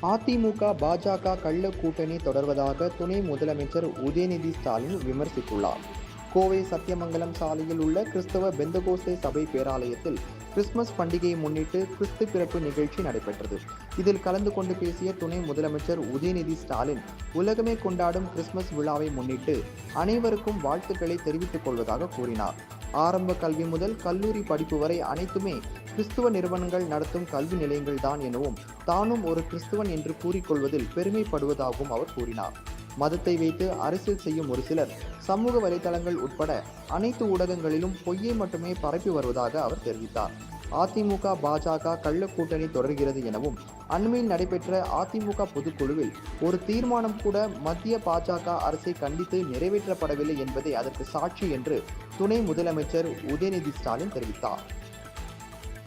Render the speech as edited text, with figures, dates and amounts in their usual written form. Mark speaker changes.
Speaker 1: அதிமுக பாஜக கள்ள கூட்டணி தொடர்வதாக துணை முதலமைச்சர் உதயநிதி ஸ்டாலின் விமர்சித்துள்ளார். கோவை சத்தியமங்கலம் சாலையில் உள்ள கிறிஸ்தவ பெந்தகோஸ்தே சபை பேராலயத்தில் கிறிஸ்துமஸ் பண்டிகையை முன்னிட்டு கிறிஸ்து பிறப்பு நிகழ்ச்சி நடைபெற்றது. இதில் கலந்து கொண்டு பேசிய துணை முதலமைச்சர் உதயநிதி ஸ்டாலின், உலகமே கொண்டாடும் கிறிஸ்துமஸ் விழாவை முன்னிட்டு அனைவருக்கும் வாழ்த்துக்களை தெரிவித்துக் கொள்வதாக கூறினார். ஆரம்ப கல்வி முதல் கல்லூரி படிப்பு வரை அனைத்துமே கிறிஸ்துவ நிறுவனங்கள் நடத்தும் கல்வி நிலையங்கள் தான் எனவும், தானும் ஒரு கிறிஸ்துவன் என்று கூறிக்கொள்வதில் பெருமைப்படுவதாகவும் அவர் கூறினார். மதத்தை வைத்து அரசியல் செய்யும் ஒரு சிலர் சமூக வலைதளங்கள் உட்பட அனைத்து ஊடகங்களிலும் பொய்யை மட்டுமே பரப்பி வருவதாக அவர் தெரிவித்தார். அதிமுக பாஜக கள்ள கூட்டணி தொடர்கிறது எனவும், அண்மையில் நடைபெற்ற அதிமுக பொதுக்குழுவில் ஒரு தீர்மானம் கூட மத்திய பாஜக அரசை கண்டித்து நிறைவேற்றப்படவில்லை என்பதே அதற்கு சாட்சி என்று துணை முதலமைச்சர் உதயநிதி ஸ்டாலின் தெரிவித்தார்.